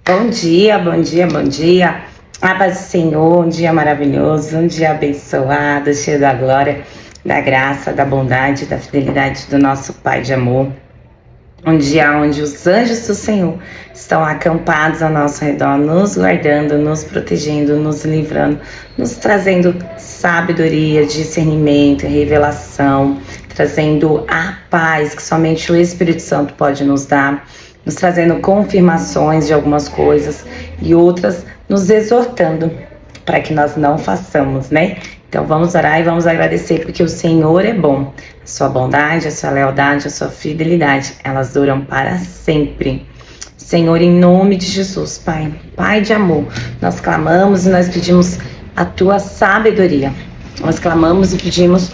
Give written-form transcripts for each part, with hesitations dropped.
Bom dia, bom dia, bom dia. A paz do Senhor, um dia maravilhoso, um dia abençoado, cheio da glória, da graça, da bondade, da fidelidade do nosso Pai de amor. Um dia onde os anjos do Senhor estão acampados ao nosso redor, nos guardando, nos protegendo, nos livrando, nos trazendo sabedoria, discernimento, revelação, trazendo a paz que somente o Espírito Santo pode nos dar, nos trazendo confirmações de algumas coisas e outras nos exortando para que nós não façamos, né? Então vamos orar e vamos agradecer porque o Senhor é bom. A sua bondade, a sua lealdade, a sua fidelidade, elas duram para sempre. Senhor, em nome de Jesus, Pai, Pai de amor, nós clamamos e nós pedimos a tua sabedoria. Nós clamamos e pedimos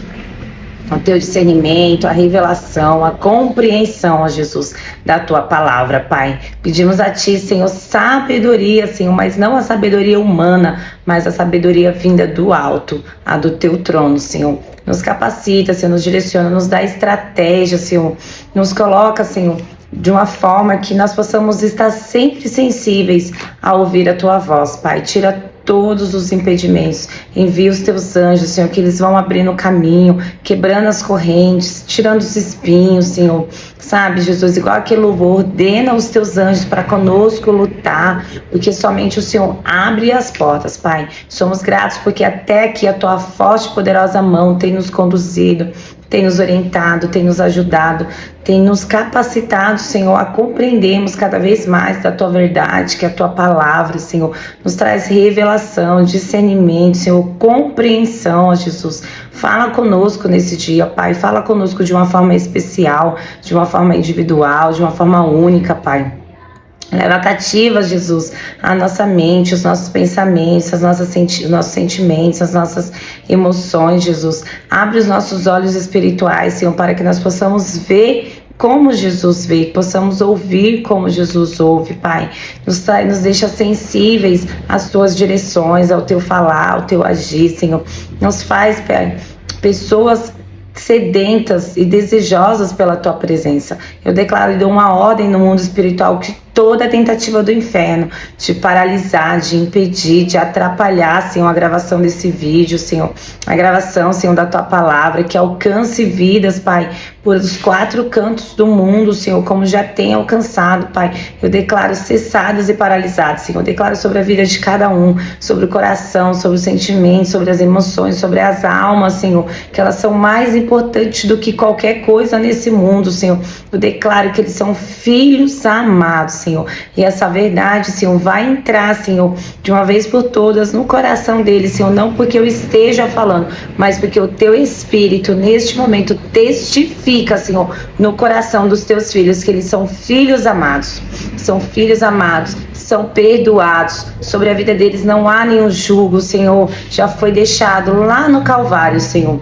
o teu discernimento, a revelação, a compreensão, ó Jesus, da tua palavra, Pai. Pedimos a ti, Senhor, sabedoria, Senhor, mas não a sabedoria humana, mas a sabedoria vinda do alto, a do teu trono, Senhor. Nos capacita, Senhor, nos direciona, nos dá estratégia, Senhor. Nos coloca, Senhor, de uma forma que nós possamos estar sempre sensíveis a ouvir a tua voz, Pai. Tira todos os impedimentos, envia os teus anjos, Senhor, que eles vão abrindo o caminho, quebrando as correntes, tirando os espinhos, Senhor, sabe, Jesus, igual aquele louvor, ordena os teus anjos para conosco lutar, porque somente o Senhor abre as portas, Pai. Somos gratos porque até aqui a tua forte e poderosa mão tem nos conduzido, tem nos orientado, tem nos ajudado, tem nos capacitado, Senhor, a compreendermos cada vez mais da tua verdade, que a tua palavra, Senhor, nos traz revelação, discernimento, Senhor, compreensão, ó Jesus. Fala conosco nesse dia, Pai, fala conosco de uma forma especial, de uma forma individual, de uma forma única, Pai. Leva cativa, Jesus, a nossa mente, os nossos pensamentos, os nossos sentimentos, as nossas emoções, Jesus. Abre os nossos olhos espirituais, Senhor, para que nós possamos ver como Jesus vê, que possamos ouvir como Jesus ouve, Pai. Nos deixa sensíveis às tuas direções, ao teu falar, ao teu agir, Senhor. Nos faz, Pai, pessoas sedentas e desejosas pela tua presença. Eu declaro e dou uma ordem no mundo espiritual que toda tentativa do inferno de paralisar, de impedir, de atrapalhar, Senhor, a gravação desse vídeo, Senhor, a gravação, Senhor, da tua palavra, que alcance vidas, Pai, por os 4 cantos do mundo, Senhor, como já tem alcançado, Pai. Eu declaro cessadas e paralisadas, Senhor. Eu declaro sobre a vida de cada um, sobre o coração, sobre os sentimentos, sobre as emoções, sobre as almas, Senhor, que elas são mais importantes do que qualquer coisa nesse mundo, Senhor. Eu declaro que eles são filhos amados, Senhor. E essa verdade, Senhor, vai entrar, Senhor, de uma vez por todas no coração deles, Senhor, não porque eu esteja falando, mas porque o teu Espírito, neste momento, testifica, Senhor, no coração dos teus filhos, que eles são filhos amados, são perdoados. Sobre a vida deles não há nenhum jugo, Senhor, já foi deixado lá no Calvário, Senhor.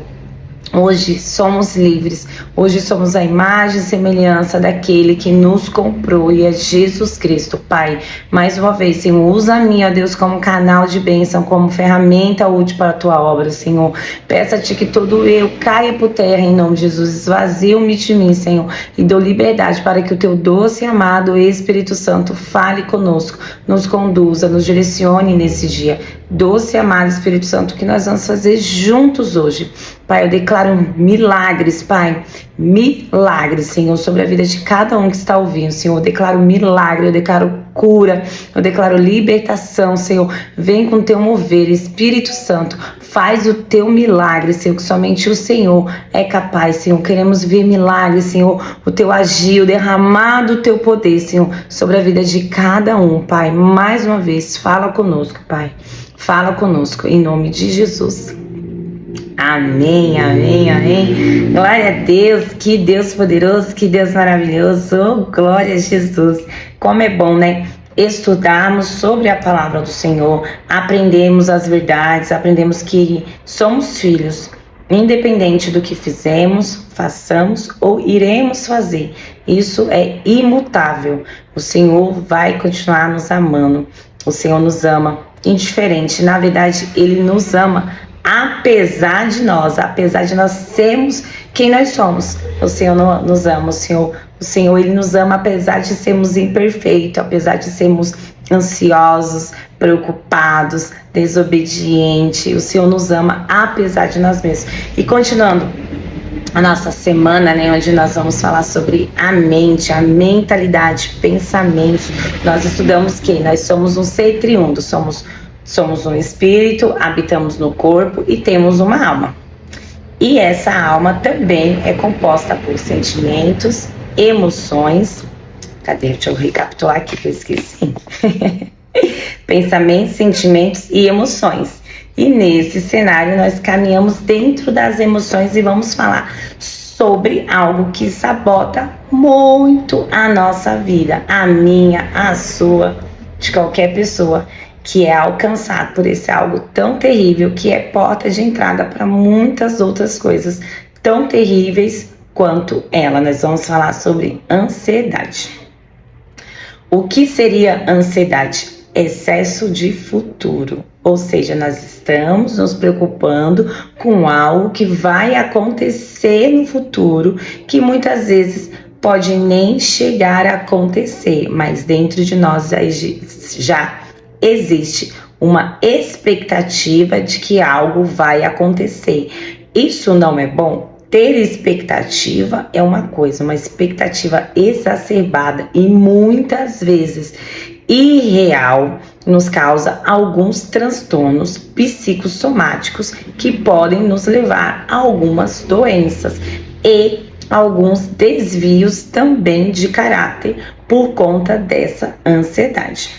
Hoje somos livres, hoje somos a imagem e semelhança daquele que nos comprou e é Jesus Cristo, Pai. Mais uma vez, Senhor, usa a mim, ó Deus, como canal de bênção, como ferramenta útil para a tua obra, Senhor. Peço-te que todo eu caia por terra em nome de Jesus, esvazio-me de mim, Senhor, e dou liberdade para que o teu doce e amado Espírito Santo fale conosco, nos conduza, nos direcione nesse dia. Doce e amado Espírito Santo, que nós vamos fazer juntos hoje. Pai, eu declaro milagres, Pai, milagres, Senhor, sobre a vida de cada um que está ouvindo, Senhor. Eu declaro milagre, eu declaro cura, eu declaro libertação, Senhor. Vem com o teu mover, Espírito Santo, faz o teu milagre, Senhor, que somente o Senhor é capaz, Senhor. Queremos ver milagres, Senhor, o teu agir, o derramar do teu poder, Senhor, sobre a vida de cada um, Pai. Mais uma vez, fala conosco, Pai. Fala conosco, em nome de Jesus. Amém, amém, amém. Glória a Deus, que Deus poderoso, que Deus maravilhoso. Oh, glória a Jesus. Como é bom, né? Estudarmos sobre a palavra do Senhor, aprendemos as verdades, aprendemos que somos filhos, independente do que fizemos, façamos ou iremos fazer. Isso é imutável. O Senhor vai continuar nos amando. O Senhor nos ama indiferente. Na verdade, Ele nos ama apesar de nós sermos quem nós somos. O Senhor nos ama, o O Senhor, Ele nos ama apesar de sermos imperfeitos, apesar de sermos ansiosos, preocupados, desobedientes. O Senhor nos ama apesar de nós mesmos. E continuando a nossa semana, né, onde nós vamos falar sobre a mente, a mentalidade, pensamentos. Nós estudamos que nós somos um ser triuno, somos um espírito, habitamos no corpo e temos uma alma. E essa alma também é composta por sentimentos, emoções. Cadê? Deixa eu recapitular aqui que eu esqueci. Pensamentos, sentimentos e emoções. E nesse cenário nós caminhamos dentro das emoções e vamos falar sobre algo que sabota muito a nossa vida, a minha, a sua, de qualquer pessoa, que é alcançado por esse algo tão terrível, que é porta de entrada para muitas outras coisas tão terríveis quanto ela. Nós vamos falar sobre ansiedade. O que seria ansiedade? Excesso de futuro. Ou seja, nós estamos nos preocupando com algo que vai acontecer no futuro, que muitas vezes pode nem chegar a acontecer, mas dentro de nós já existe uma expectativa de que algo vai acontecer. Isso não é bom? Ter expectativa é uma coisa, uma expectativa exacerbada e muitas vezes irreal nos causa alguns transtornos psicossomáticos que podem nos levar a algumas doenças e alguns desvios também de caráter por conta dessa ansiedade.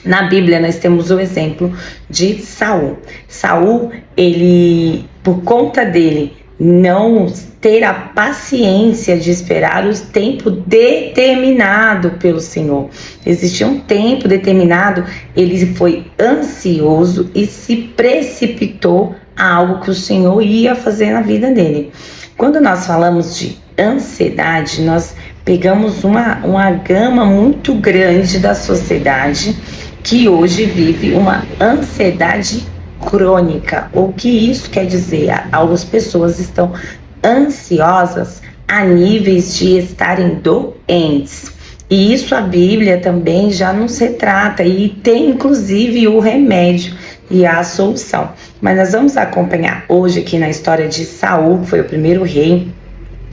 Na Bíblia nós temos o exemplo de Saul. Saul, ele, por conta dele não ter a paciência de esperar o tempo determinado pelo Senhor. Existia um tempo determinado, ele foi ansioso e se precipitou a algo que o Senhor ia fazer na vida dele. Quando nós falamos de ansiedade, nós pegamos uma gama muito grande da sociedade que hoje vive uma ansiedade crônica. O que isso quer dizer? Algumas pessoas estão ansiosas a níveis de estarem doentes. E isso a Bíblia também já nos retrata e tem inclusive o remédio e a solução. Mas nós vamos acompanhar hoje aqui na história de Saul, que foi o primeiro rei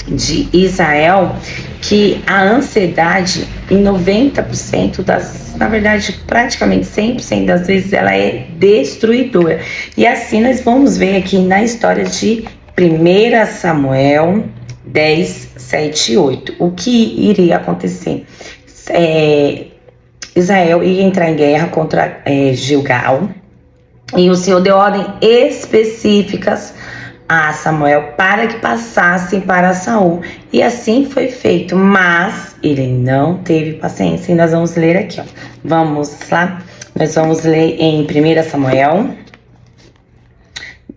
de Israel, que a ansiedade em 90% das, na verdade praticamente 100% das vezes, ela é destruidora. E assim nós vamos ver aqui na história de 1 Samuel 10, 7 e 8. O que iria acontecer? Israel ia entrar em guerra contra Gilgal, e o Senhor deu ordem específicas a Samuel para que passassem para Saul, e assim foi feito, mas ele não teve paciência. E nós vamos ler aqui, ó. Vamos lá, nós vamos ler em 1 Samuel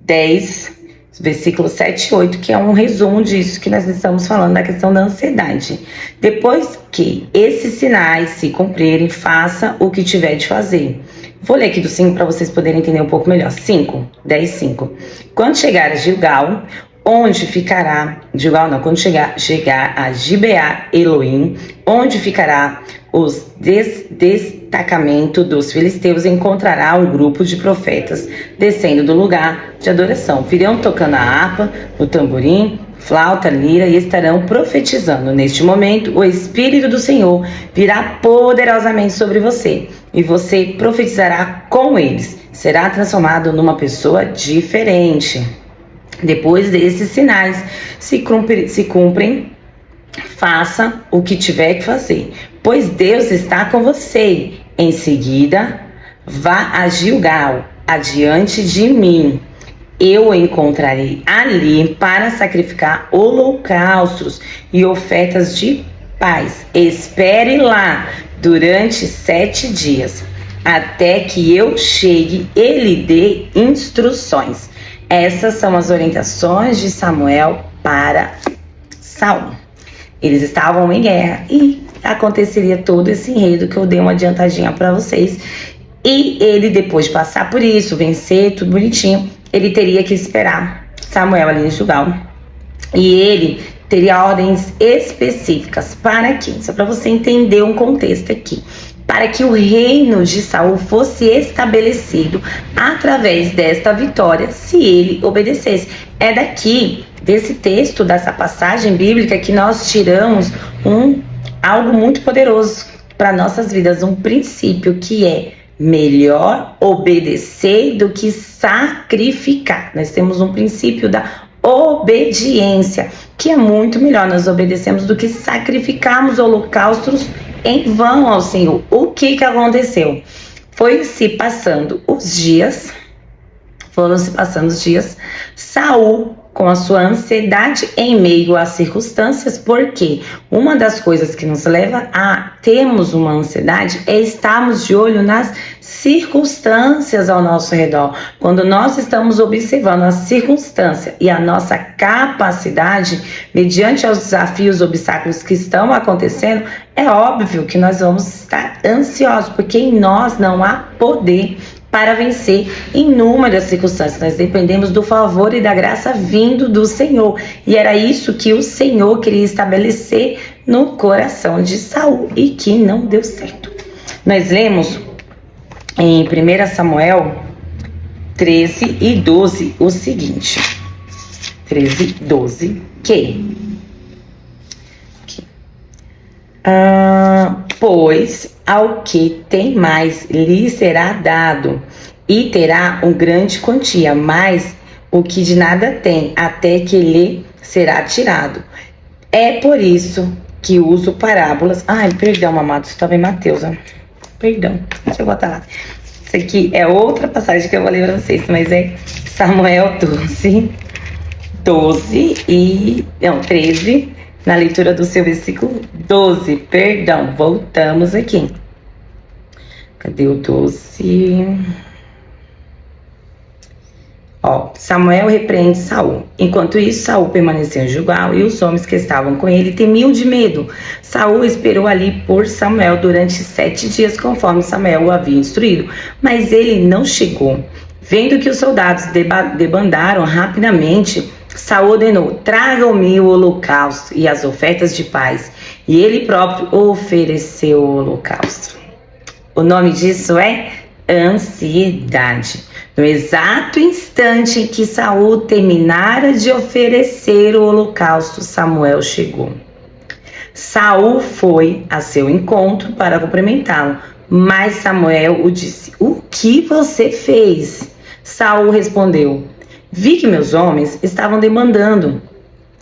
10, versículos 7 e 8, que é um resumo disso que nós estamos falando, da questão da ansiedade. Depois que esses sinais se cumprirem, faça o que tiver de fazer. Vou ler aqui do 5 para vocês poderem entender um pouco melhor. 10, 5. Quando chegar a Gilgal, onde ficará... Gilgal não, quando chegar a Gibeá Elohim, onde ficará os destacamento dos filisteus, encontrará um grupo de profetas descendo do lugar de adoração. Virão tocando a harpa, o tamborim, flauta, lira, e estarão profetizando. Neste momento, o Espírito do Senhor virá poderosamente sobre você, e você profetizará com eles. Será transformado numa pessoa diferente. Depois desses sinais se cumprem, faça o que tiver que fazer, pois Deus está com você. Em seguida, vá a Gilgal, adiante de mim. Eu o encontrarei ali para sacrificar holocaustos e ofertas de paz. Espere lá durante 7 dias, até que eu chegue e lhe dê instruções. Essas são as orientações de Samuel para Saul. Eles estavam em guerra e aconteceria todo esse enredo que eu dei uma adiantadinha para vocês. E ele, depois de passar por isso, vencer, tudo bonitinho, ele teria que esperar Samuel ali em Gilgal. E ele teria ordens específicas. Para quê? Só para você entender um contexto aqui. Para que o reino de Saul fosse estabelecido através desta vitória, se ele obedecesse. É daqui, desse texto, dessa passagem bíblica, que nós tiramos algo muito poderoso para nossas vidas, um princípio que é: melhor obedecer do que sacrificar. Nós temos um princípio da obediência, que é muito melhor nós obedecemos do que sacrificarmos holocaustos em vão ao Senhor. O que aconteceu? Foram se passando os dias, Saul, com a sua ansiedade em meio às circunstâncias, porque uma das coisas que nos leva a termos uma ansiedade é estarmos de olho nas circunstâncias ao nosso redor. Quando nós estamos observando a circunstância e a nossa capacidade, mediante os desafios, obstáculos que estão acontecendo, é óbvio que nós vamos estar ansiosos, porque em nós não há poder para vencer inúmeras circunstâncias. Nós dependemos do favor e da graça vindo do Senhor. E era isso que o Senhor queria estabelecer no coração de Saul e que não deu certo. Nós lemos em 1 Samuel 13 e 12 o seguinte. 13 e 12, pois ao que tem mais lhe será dado, e terá um grande quantia, mas o que de nada tem, até que lhe será tirado. É por isso que uso parábolas. Ai, perdão, amados, isso estava em Mateus, ó. Perdão, deixa eu botar lá. Isso aqui é outra passagem que eu vou ler para vocês, mas é Samuel 13, na leitura do seu versículo 12, perdão, voltamos aqui. Cadê o 12? Samuel repreende Saul. Enquanto isso, Saul permaneceu em Gilgal e os homens que estavam com ele temiam de medo. Saul esperou ali por Samuel durante 7 dias, conforme Samuel o havia instruído, mas ele não chegou. Vendo que os soldados debandaram rapidamente, Saul ordenou: tragam-me o holocausto e as ofertas de paz. E ele próprio ofereceu o holocausto. O nome disso é ansiedade. No exato instante em que Saul terminara de oferecer o holocausto, Samuel chegou. Saul foi a seu encontro para cumprimentá-lo, mas Samuel o disse: o que você fez? Saul respondeu: vi que meus homens estavam demandando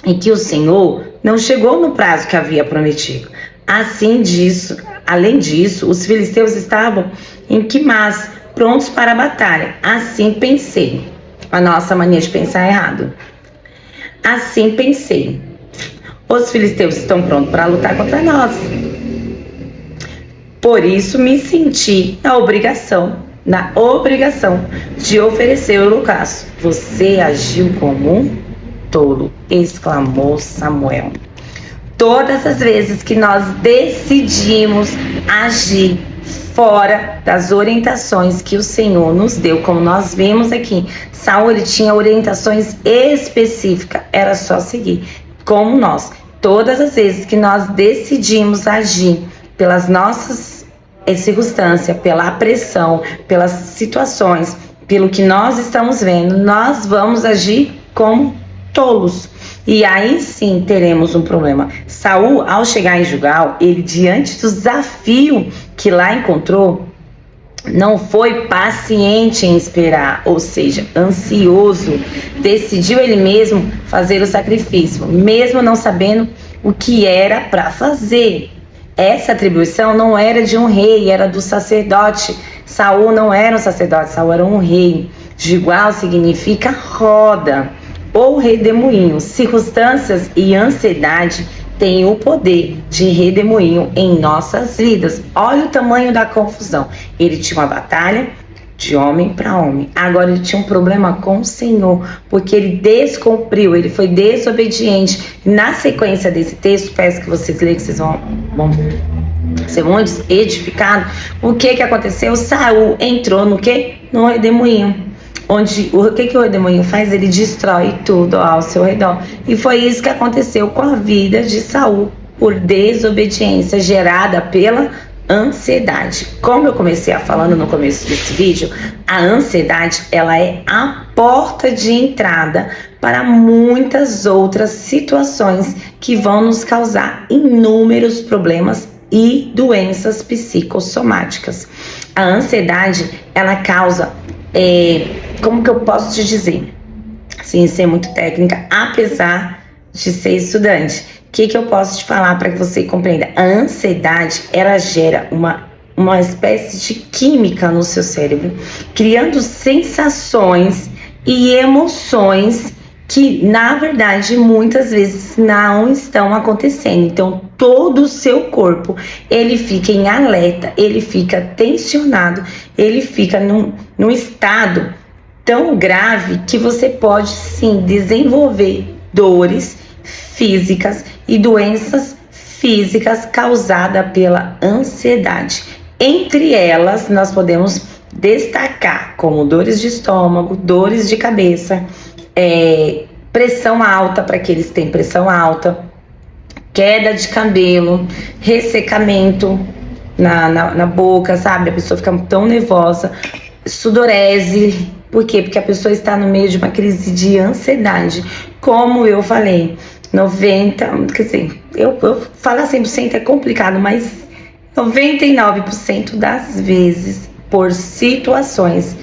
e que o Senhor não chegou no prazo que havia prometido. Além disso, os filisteus estavam em Quimás, prontos para a batalha. Assim pensei. A nossa mania de pensar errado. Assim pensei: os filisteus estão prontos para lutar contra nós. Por isso me senti na obrigação de oferecer o holocausto. Você agiu como um tolo, exclamou Samuel. Todas as vezes que nós decidimos agir fora das orientações que o Senhor nos deu, como nós vimos aqui, Saul ele tinha orientações específicas, era só seguir. Como nós, todas as vezes que nós decidimos agir pelas nossas circunstâncias, pela pressão, pelas situações, pelo que nós estamos vendo, nós vamos agir como tolos. E aí sim teremos um problema. Saul, ao chegar em Gilgal, ele, diante do desafio que lá encontrou, não foi paciente em esperar, ou seja, ansioso. Decidiu ele mesmo fazer o sacrifício, mesmo não sabendo o que era para fazer. Essa atribuição não era de um rei, era do sacerdote. Saul não era um sacerdote, Saul era um rei. Gilgal significa roda ou redemoinho. Circunstâncias e ansiedade têm o poder de redemoinho em nossas vidas. Olha o tamanho da confusão. Ele tinha uma batalha de homem para homem. Agora ele tinha um problema com o Senhor, porque ele descumpriu, ele foi desobediente. Na sequência desse texto, peço que vocês leiam, que vocês vão ser muito edificados. O que aconteceu? Saul entrou no quê? No redemoinho. onde o que o demônio faz? Ele destrói tudo ao seu redor. E foi isso que aconteceu com a vida de Saul, por desobediência gerada pela ansiedade. Como eu comecei a falando no começo desse vídeo, a ansiedade, ela é a porta de entrada para muitas outras situações que vão nos causar inúmeros problemas e doenças psicossomáticas. A ansiedade, ela causa, como que eu posso te dizer, sem ser muito técnica, apesar de ser estudante, o que eu posso te falar para que você compreenda? A ansiedade, ela gera uma espécie de química no seu cérebro, criando sensações e emoções que, na verdade, muitas vezes não estão acontecendo. Então, todo o seu corpo, ele fica em alerta, ele fica tensionado, ele fica num estado tão grave que você pode, sim, desenvolver dores físicas e doenças físicas causadas pela ansiedade. Entre elas, nós podemos destacar como dores de estômago, dores de cabeça, pressão alta para aqueles que têm pressão alta, queda de cabelo, ressecamento na boca, sabe? A pessoa fica tão nervosa, sudorese. Por quê? Porque a pessoa está no meio de uma crise de ansiedade. Como eu falei, 90%, quer dizer, eu falar 100% é complicado, mas 99% das vezes, por situações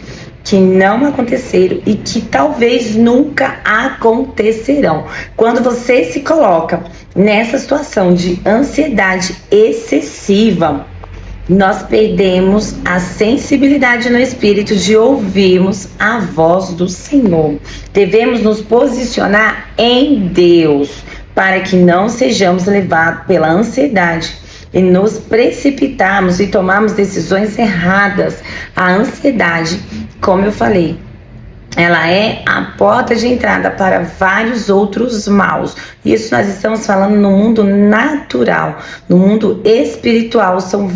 que não aconteceram e que talvez nunca acontecerão. Quando você se coloca nessa situação de ansiedade excessiva, nós perdemos a sensibilidade no espírito de ouvirmos a voz do Senhor. Devemos nos posicionar em Deus para que não sejamos levados pela ansiedade e nos precipitarmos e tomarmos decisões erradas. A ansiedade, como eu falei, ela é a porta de entrada para vários outros maus. Isso nós estamos falando no mundo natural. No mundo espiritual são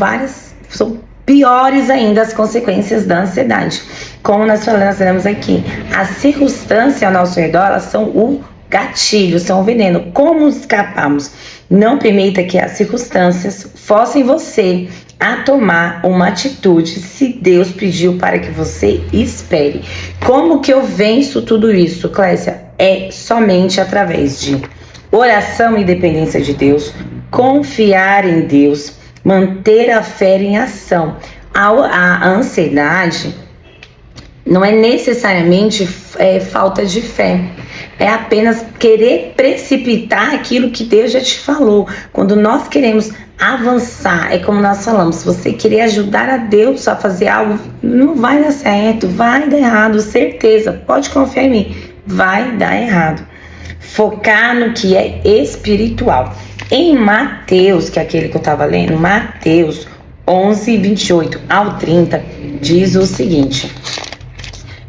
piores ainda as consequências da ansiedade. Como nós falamos aqui, as circunstâncias ao nosso redor, elas são o gatilho, são o veneno. Como escapamos? Não permita que as circunstâncias forcem você a tomar uma atitude se Deus pediu para que você espere. Como que eu venço tudo isso, Clécia? É somente através de oração e dependência de Deus, confiar em Deus, manter a fé em ação. A ansiedade não é necessariamente falta de fé. É apenas querer precipitar aquilo que Deus já te falou. Quando nós queremos avançar, é como nós falamos, se você querer ajudar a Deus a fazer algo, não vai dar certo, vai dar errado, certeza, pode confiar em mim, vai dar errado. Focar no que é espiritual. Em Mateus, que é aquele que eu estava lendo, Mateus 11, 28 ao 30, diz o seguinte: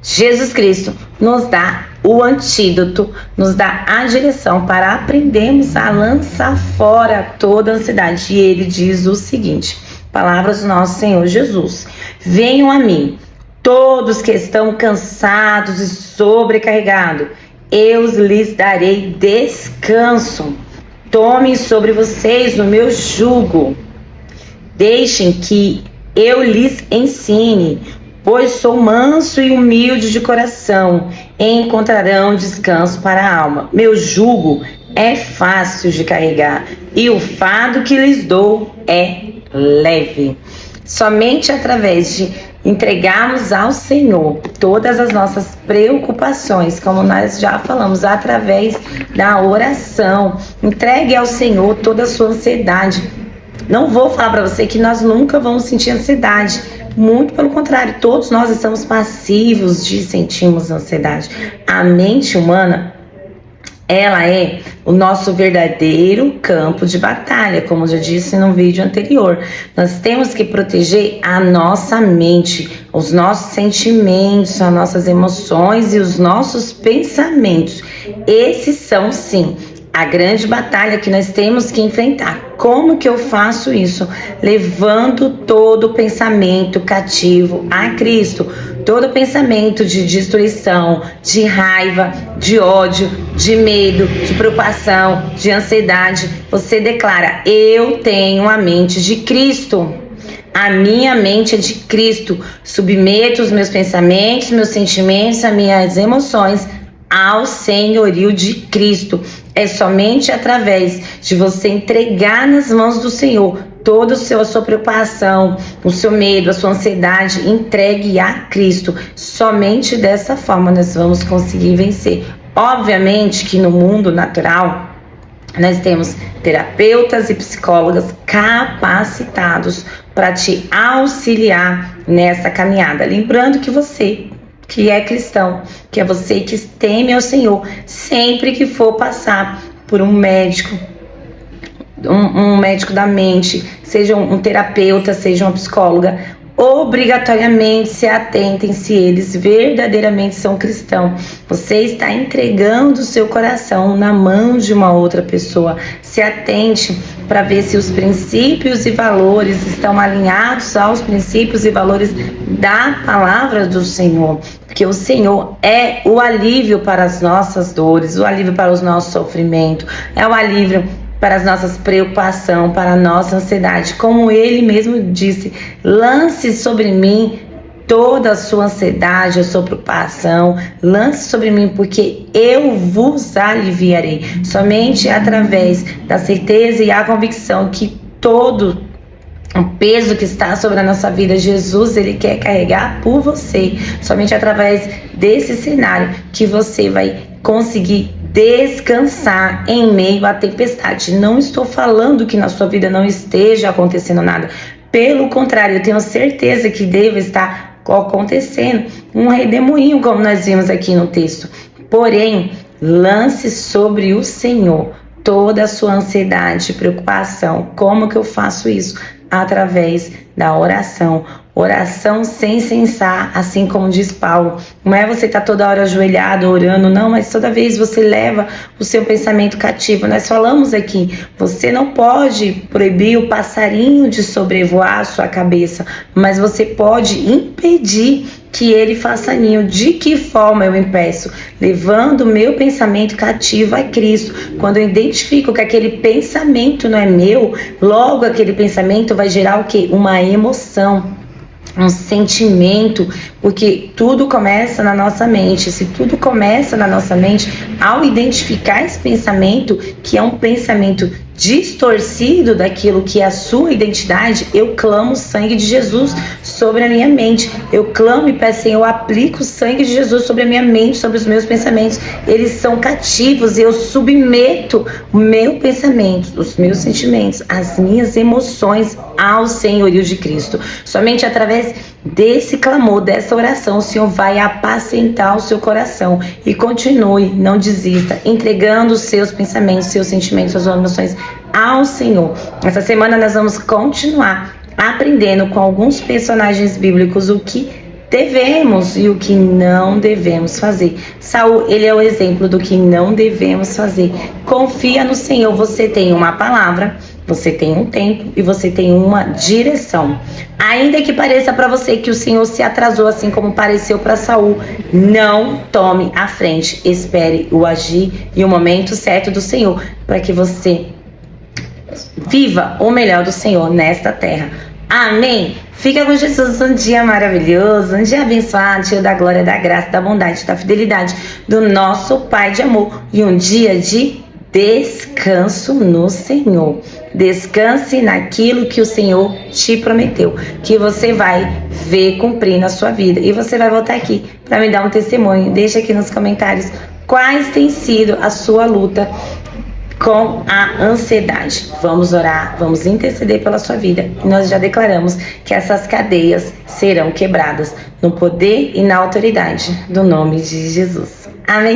Jesus Cristo nos dá o antídoto, nos dá a direção para aprendermos a lançar fora toda a ansiedade. E ele diz o seguinte, palavras do nosso Senhor Jesus: venham a mim, todos que estão cansados e sobrecarregados, eu lhes darei descanso. Tomem sobre vocês o meu jugo, deixem que eu lhes ensine, pois sou manso e humilde de coração, e encontrarão descanso para a alma. Meu jugo é fácil de carregar, e o fardo que lhes dou é leve. Somente através de entregarmos ao Senhor todas as nossas preocupações, como nós já falamos, através da oração, entregue ao Senhor toda a sua ansiedade. Não vou falar para você que nós nunca vamos sentir ansiedade. Muito pelo contrário, todos nós estamos passivos de sentirmos ansiedade. A mente humana, ela é o nosso verdadeiro campo de batalha, como eu já disse no vídeo anterior. Nós temos que proteger a nossa mente, os nossos sentimentos, as nossas emoções e os nossos pensamentos. Esses são, sim, a grande batalha que nós temos que enfrentar. Como que eu faço isso? Levando todo o pensamento cativo a Cristo. todo pensamento de destruição, de raiva, de ódio, de medo, de preocupação, de ansiedade, você declara: eu tenho a mente de Cristo. A minha mente é de Cristo. Submeto os meus pensamentos, meus sentimentos, as minhas emoções ao senhorio de Cristo. É somente através de você entregar nas mãos do Senhor toda a sua preocupação, o seu medo, a sua ansiedade, entregue a Cristo. Somente dessa forma nós vamos conseguir vencer. Obviamente que no mundo natural nós temos terapeutas e psicólogas capacitados para te auxiliar nessa caminhada. Lembrando que você que é cristão, que é você que teme ao Senhor, sempre que for passar por um médico, um médico da mente, seja um terapeuta, seja uma psicóloga, obrigatoriamente se atentem se eles verdadeiramente são cristãos. Você está entregando o seu coração na mão de uma outra pessoa. Se atente para ver se os princípios e valores estão alinhados aos princípios e valores da palavra do Senhor. Porque o Senhor é o alívio para as nossas dores, o alívio para os nossos sofrimentos, é o alívio para as nossas preocupações, para a nossa ansiedade. Como Ele mesmo disse: lance sobre mim toda a sua ansiedade, a sua preocupação, lance sobre mim, porque eu vos aliviarei. Somente através da certeza e a convicção que todo o peso que está sobre a nossa vida, Jesus, Ele quer carregar por você. Somente através desse cenário que você vai conseguir descansar em meio à tempestade. Não estou falando que na sua vida não esteja acontecendo nada. Pelo contrário, eu tenho certeza que deve estar acontecendo um redemoinho, como nós vimos aqui no texto. Porém, lance sobre o Senhor toda a sua ansiedade, preocupação. Como que eu faço isso? Através da oração. Oração sem cessar, assim como diz Paulo. Não é você estar toda hora ajoelhado, orando, não, mas toda vez você leva o seu pensamento cativo. Nós falamos aqui, você não pode proibir o passarinho de sobrevoar a sua cabeça, mas você pode impedir que ele faça ninho. De que forma eu impeço? Levando o meu pensamento cativo a Cristo. Quando eu identifico que aquele pensamento não é meu, logo aquele pensamento vai gerar o quê? Uma emoção, um sentimento, porque tudo começa na nossa mente. Se tudo começa na nossa mente, ao identificar esse pensamento, que é um pensamento distorcido daquilo que é a sua identidade, eu clamo o sangue de Jesus sobre a minha mente. Eu clamo e peço: Senhor, eu aplico o sangue de Jesus sobre a minha mente, sobre os meus pensamentos. Eles são cativos e eu submeto o meu pensamento, os meus sentimentos, as minhas emoções ao senhorio de Cristo. Somente através desse clamor, dessa oração, o Senhor vai apacentar o seu coração. E continue, não desista, entregando os seus pensamentos, seus sentimentos, suas emoções ao Senhor. Essa semana nós vamos continuar aprendendo com alguns personagens bíblicos o que devemos e o que não devemos fazer. Saul, ele é o exemplo do que não devemos fazer. Confia no Senhor. Você tem uma palavra, você tem um tempo e você tem uma direção. Ainda que pareça para você que o Senhor se atrasou, assim como pareceu para Saul, não tome a frente. Espere o agir e o momento certo do Senhor, para que você viva o melhor do Senhor nesta terra. Amém? Fica com Jesus, um dia maravilhoso, um dia abençoado, cheio da glória, da graça, da bondade, da fidelidade do nosso Pai de amor, e um dia de descanso no Senhor. Descanse naquilo que o Senhor te prometeu, que você vai ver cumprir na sua vida. E você vai voltar aqui para me dar um testemunho. Deixa aqui nos comentários quais tem sido a sua luta com a ansiedade. Vamos orar, vamos interceder pela sua vida. E nós já declaramos que essas cadeias serão quebradas no poder e na autoridade do nome de Jesus. Amém?